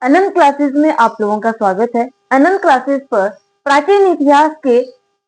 अनंत classes में आप लोगों का स्वागत है। अनंत क्लासेस पर प्राचीन इतिहास के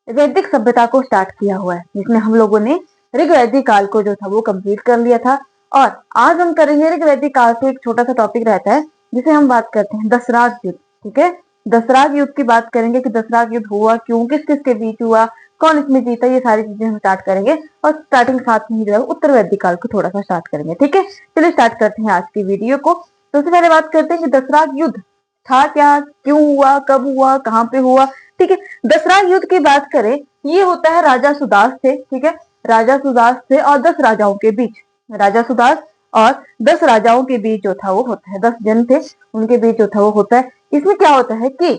वैदिक सभ्यता को स्टार्ट किया हुआ है, जिसमें हम लोगों ने ऋग वैदिक काल को जो था वो कंप्लीट कर लिया था। और आज हम करेंगे ऋग वैदिक काल से एक छोटा सा टॉपिक रहता है जिसे हम बात करते हैं दसराज युद्ध। ठीक है, दसराज युद्ध की बात करेंगे कि दसराज युद्ध हुआ क्यों, किस किस के बीच हुआ, कौन इसमें जीता, ये सारी चीजें हम स्टार्ट करेंगे। और स्टार्टिंग साथ में ही जो है उत्तर वैदिक काल को थोड़ा सा स्टार्ट करेंगे। ठीक है, चलिए स्टार्ट करते हैं आज की वीडियो को। सबसे पहले बात करते हैं कि दसराज युद्ध था क्या, क्यों हुआ, कब हुआ, कहाँ पे हुआ। ठीक है, दसराज युद्ध की बात करें, ये होता है राजा सुदास थे। ठीक है, राजा सुदास थे और 10 राजाओं के बीच, राजा सुदास और 10 राजाओं के बीच जो था वो होता है, 10 जन थे उनके बीच जो था वो होता है। इसमें क्या होता है कि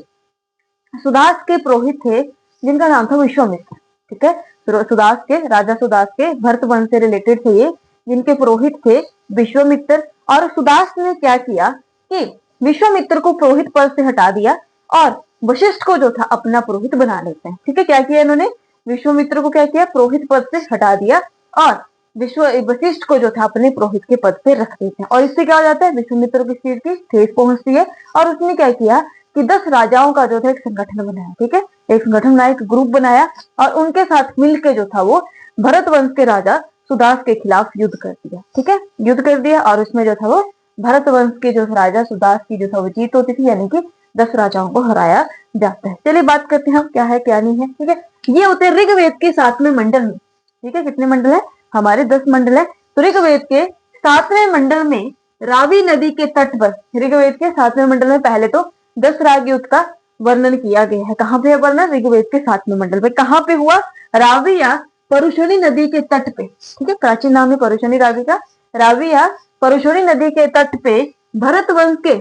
सुदास के पुरोहित थे जिनका नाम था विश्वामित्र। ठीक है, सुदास के, राजा सुदास के भरत वंश से रिलेटेड थे ये, जिनके पुरोहित थे विश्वामित्र। और सुदास ने क्या किया कि विश्वामित्र को पुरोहित पद से हटा दिया और वशिष्ठ को जो था अपना पुरोहित बना लेते हैं। ठीक है, क्या किया इन्होंने, विश्वामित्र को क्या किया, पुरोहित पद से हटा दिया और वशिष्ठ को जो था अपने पुरोहित के पद पे रख देते हैं। और इससे क्या हो जाता है, विश्वामित्र की सीट की ठेस पहुंचती है। और उसने क्या किया कि 10 राजाओं का जो था एक संगठन बनाया। ठीक है, एक संगठन बनाया, एक ग्रुप बनाया और उनके साथ मिलकर जो था वो भरत वंश के राजा सुदास के खिलाफ युद्ध कर दिया। ठीक है, युद्ध कर दिया और उसमें जो था वो भरत वंश के जो राजा सुदास की जो था वो जीत होती थी, यानी कि 10 राजाओं को हराया जाता है। चलिए बात करते हैं हम क्या है क्या नहीं है। ठीक है, ये होते हैं ऋग्वेद के 7वें मंडल में। ठीक है, कितने मंडल है हमारे, 10 मंडल है। तो ऋग्वेद के 7वें मंडल में रावी नदी के तट पर, ऋग्वेद के 7वें मंडल में पहले तो दसराज युद्ध का वर्णन किया गया है। कहाँ पे है वर्णन, ऋग्वेद के 7वें मंडल पे। कहाँ पे हुआ, रावी या परुशनी नदी के तट पे। ठीक है, प्राचीन नाम है परुशनी रावी का, रावी या परुशनी नदी के तट पे भरत वंश के,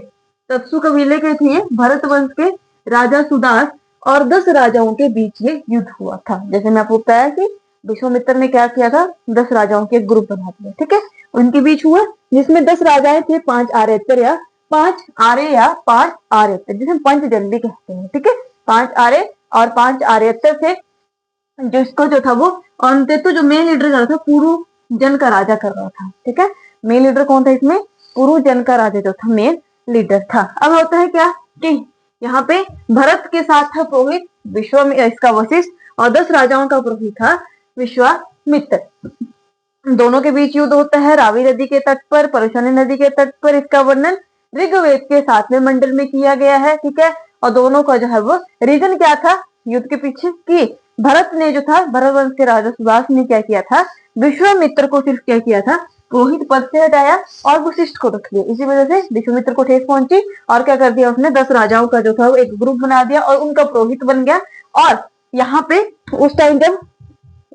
तत्सु कबीले के थे भरत वंश के राजा सुदास और 10 राजाओं के बीच ये युद्ध हुआ था। जैसे मैं आपको बताया कि विश्वामित्र ने क्या किया था, 10 राजाओं के ग्रुप बना दिया। ठीक है, उनके बीच हुआ जिसमें 10 राजाएं थे, 5 आर्यतर या 5 आर्य या 5 आर्यतर, जिसे पंचजन भी कहते हैं। ठीक है, 5 आर्य और 5 आर्यतर थे, जिसको जो था वो अंततः जो मेन लीडर कर रहा था, पुरु जन का राजा कर रहा था। ठीक है, मेन लीडर कौन था इसमें, पुरु जन का राजा जो था मेन लीडर था। अब होता है क्या कि यहाँ पे भरत के साथ था पुरोहित इसका वशिष्ठ और 10 राजाओं का पुरोहित था विश्वामित्र। दोनों के बीच युद्ध होता है रावी नदी के तट पर, परुशनी नदी के तट पर। इसका वर्णन ऋग्वेद के 7वें मंडल में किया गया है। ठीक है, और दोनों का जो है वो रीजन क्या था युद्ध के पीछे, कि भरत ने जो था, भरत वंश के राजा सुदास ने क्या किया था, विश्वामित्र को सिर्फ क्या किया था, पुरोहित पद से हटाया और वशिष्ठ को रख दिया। इसी वजह से विश्वामित्र को ठेस पहुंची और क्या कर दिया उसने, 10 राजाओं का जो था वो एक ग्रुप बना दिया और उनका पुरोहित बन गया। और यहाँ पे उस टाइम जब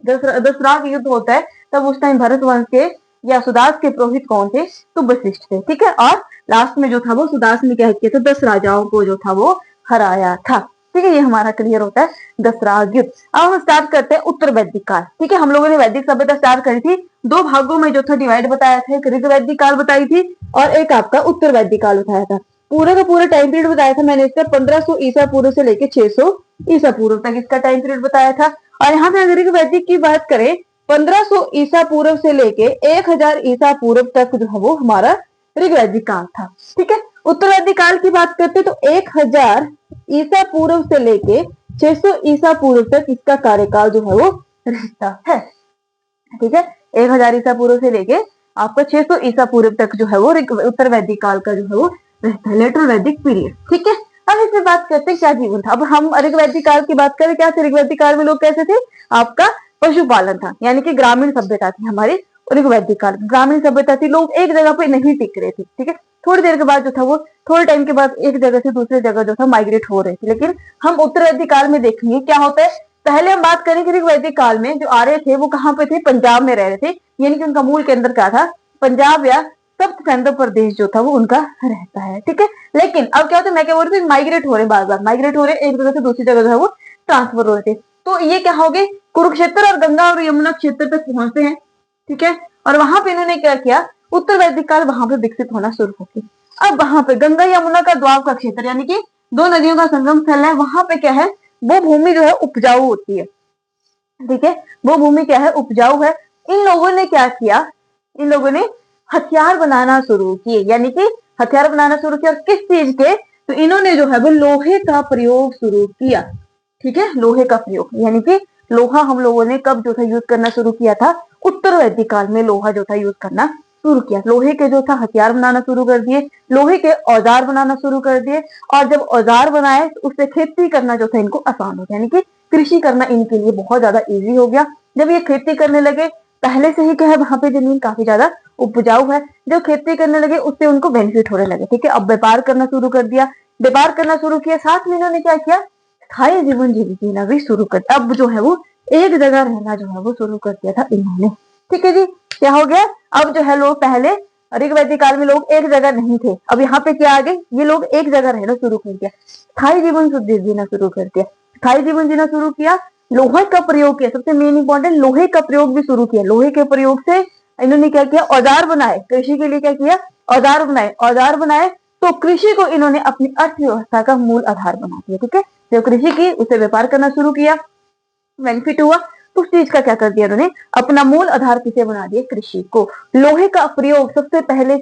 दसराज युद्ध होता है तब उस टाइम भरत वंश के या सुदास के पुरोहित कौन थे, तो वशिष्ठ थे। ठीक है, और लास्ट में जो था वो सुदास ने क्या किया था, 10 राजाओं को जो था वो हराया था। ठीक है, ये हमारा क्लियर होता है दसराज युद्ध। अब हम स्टार्ट करते हैं उत्तर वैदिक काल। ठीक है, हम लोगों ने वैदिक सभ्यता स्टार्ट करी थी, 2 भागों में जो था डिवाइड बताया था, एक ऋग वैदिक काल बताई थी और एक आपका उत्तर वैदिक काल बताया था। पूरे का पूरा टाइम पीरियड बताया था मैंने इसका 1500 ईसा पूर्व से लेके 600 ईसा पूर्व तक इसका टाइम पीरियड बताया था। और यहाँ पे अगर ऋग वैदिक की बात करें, 1500 ईसा पूर्व से लेके 1000 ईसा पूर्व तक जो है वो हमारा ऋग वैदिक काल था। ठीक है, उत्तर वैदिक काल की बात करते तो 1000 ईसा पूर्व से लेके 600 ईसा पूर्व तक इसका कार्यकाल जो है वो रहता है। ठीक है, 1000 ईसा पूर्व से लेके आपका 600 ईसा पूर्व तक जो है वो उत्तर वैदिक काल का जो है वो रहता है, लेटर वैदिक पीरियड। ठीक है, अब इसमें बात करते हैं क्या जीवन था। अब हम ऋग वैदिक काल की बात करें, क्या थे ऋग वैदिक काल में लोग कैसे थे, आपका पशुपालन था, यानी कि ग्रामीण सभ्यता थी हमारी ऋग वैदिक काल, ग्रामीण सभ्यता थी। लोग एक जगह पे नहीं टिक रहे थे। ठीक है, थोड़ी देर के बाद जो था वो, थोड़े टाइम के बाद एक जगह से दूसरी जगह जो था माइग्रेट हो रहे थे। लेकिन हम उत्तर वैदिक काल में देखेंगे क्या होता है। पहले हम बात करें कि ऋग वैदिक काल में जो आर्य थे वो कहाँ पे थे, पंजाब में रह रहे थे, यानी कि उनका मूल केंद्र क्या था, पंजाब या सप्त केंद्र प्रदेश जो था वो उनका रहता है। ठीक है, लेकिन अब क्या होता है, मैं क्या बोल रही थी, माइग्रेट हो रहे, बार बार माइग्रेट हो रहे, एक जगह से दूसरी जगह जो है वो ट्रांसफर हो रहे थे। तो ये क्या हो गए, कुरुक्षेत्र और गंगा और यमुना क्षेत्र तक पहुंचते हैं। ठीक है, और वहां पे इन्होंने क्या किया, उत्तर वैदिक काल वहां पे विकसित होना शुरू हो गया। अब वहां पे गंगा यमुना का द्वाब का क्षेत्र, यानी कि 2 नदियों का संगम स्थल है, वहां पे क्या है, वो भूमि जो है उपजाऊ होती है। ठीक है, वो भूमि क्या है, उपजाऊ है। इन लोगों ने क्या किया, इन लोगों ने हथियार बनाना शुरू किए, यानी कि हथियार बनाना शुरू किया, किस चीज के, तो इन्होंने जो है वो लोहे का प्रयोग शुरू किया। ठीक है, लोहे का प्रयोग, यानी कि लोहा हम लोगों ने कब जो था यूज करना शुरू किया था, उत्तर वैदिक काल में लोहा जो था यूज करना शुरू किया। लोहे के जो था हथियार बनाना शुरू कर दिए, लोहे के औजार बनाना शुरू कर दिए, और जब औजार बनाए तो उससे खेती करना जो था इनको आसान हो गया, यानी कि कृषि करना इनके लिए बहुत ज्यादा इजी हो गया। जब ये खेती करने लगे, पहले से ही क्या है वहां पे जमीन काफी ज्यादा उपजाऊ है, जो खेती करने लगे उससे उनको बेनिफिट होने लगे। ठीक है, अब व्यापार करना शुरू कर दिया, व्यापार करना शुरू किया, साथ में इन्होंने क्या किया, स्थायी जीवन जीना भी शुरू कर दिया। अब जो है वो एक जगह रहना जो है वो शुरू कर दिया था इन्होंने। ठीक है जी, क्या हो गया, अब जो है लोग पहले ऋग्वैदिक काल में लोग एक जगह नहीं थे, अब यहाँ पे क्या आ गए, ये लोग एक जगह रहना शुरू कर दिया, स्थायी जीवन जीना शुरू कर दिया, स्थायी जीवन जीना शुरू किया, लोहे का प्रयोग किया, सबसे मेन इंपॉर्टेंट लोहे का प्रयोग भी शुरू किया। लोहे के प्रयोग से इन्होंने क्या किया, औजार बनाए, कृषि के लिए क्या किया, औजार बनाए, औजार बनाए, तो कृषि को इन्होंने अपनी अर्थव्यवस्था का मूल आधार बना दिया। ठीक है, जो कृषि की उसे व्यापार करना शुरू किया, बेनिफिट हुआ, तो उस चीज का क्या कर दिया उन्होंने, अपना मूल आधार किसे बना दिया, कृषि को। लोहे का प्रयोग सबसे पहले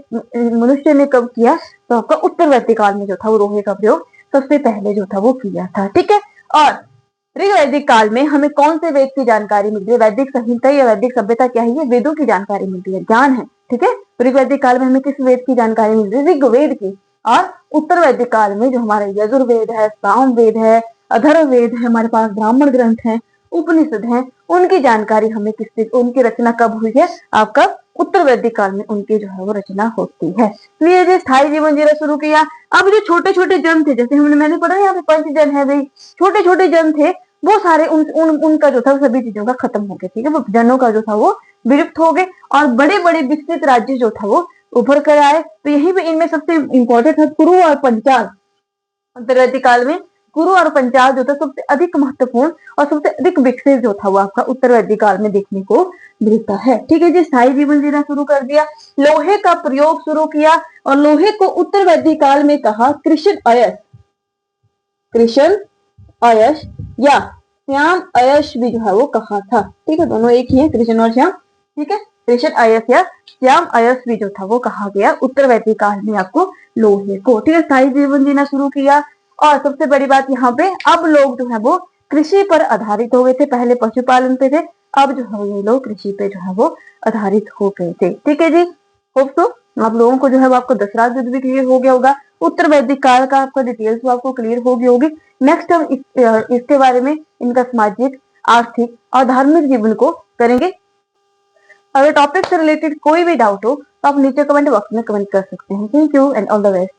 मनुष्य ने कब किया, तो आपका उत्तर वैदिक काल में जो था वो लोहे का प्रयोग सबसे पहले जो था वो किया था। ठीक है, और ऋग्वैदिक काल में हमें कौन से वेद की जानकारी मिलती है, वैदिक संहिता या वैदिक सभ्यता क्या है, ये वेदों की जानकारी मिलती है, ज्ञान है। ठीक है, ऋग्वैदिक काल में हमें किस वेद की जानकारी मिलती है, ऋग्वेद की। और उत्तर वैदिक काल में जो हमारे यजुर्वेद है, सामवेद है, अथर्ववेद है, हमारे पास ब्राह्मण ग्रंथ है, उपनिषद है, उनकी जानकारी हमें उनकी रचना कब हुई है, आपका उत्तर वैदिक काल में उनकी जो है वो रचना होती है। इसलिए जो स्थायी जीवन जीना शुरू किया, अब जो छोटे छोटे जन थे, जैसे मैंने पढ़ा यहाँ पे पंचजन है भाई, छोटे छोटे जन थे, वो सारे उनका जो था सभी चीजों का खत्म हो गया। ठीक है, वो जनों का जो था वो विलुप्त हो गए, और बड़े बड़े विकसित राज्य जो था वो उभर कर आए। तो यही पे इनमें सबसे इंपॉर्टेंट है कुरु और पंचाल। उत्तरवैदिक काल में कुरु और पंचाल जो था सबसे अधिक महत्वपूर्ण और सबसे अधिक विकसित जो था वो आपका उत्तरवैदिक काल में देखने को मिलता है। ठीक है जी, स्थायी जीवन जीना शुरू कर दिया, लोहे का प्रयोग शुरू किया, और लोहे को उत्तरवैदिक काल में कहा कृष्ण अयस, कृष्ण अयश या श्याम अयश भी जो है वो कहा था। ठीक है, दोनों एक ही है, कृष्ण और श्याम। ठीक है, कृष्ण अयश या श्याम अयश भी जो था वो कहा गया उत्तरवैदिक काल में आपको लोहे को। ठीक है, स्थायी जीवन जीना शुरू किया, और सबसे बड़ी बात यहाँ पे अब लोग जो है वो कृषि पर आधारित हो गए थे, पहले पशुपालन पे थे, अब जो है ये लोग कृषि पे जो है वो आधारित हो गए थे। ठीक है जी, होप सो आप लोगों को जो है वो आपको दशरथ युद्ध भी क्लियर हो गया होगा, उत्तर वैदिक काल का आपका डिटेल्स आपको क्लियर हो गई होगी। नेक्स्ट हम इसके बारे में इनका सामाजिक, आर्थिक और धार्मिक जीवन को करेंगे। अगर टॉपिक से रिलेटेड कोई भी डाउट हो तो आप नीचे कमेंट बॉक्स में कमेंट कर सकते हैं। Thank you and all the best.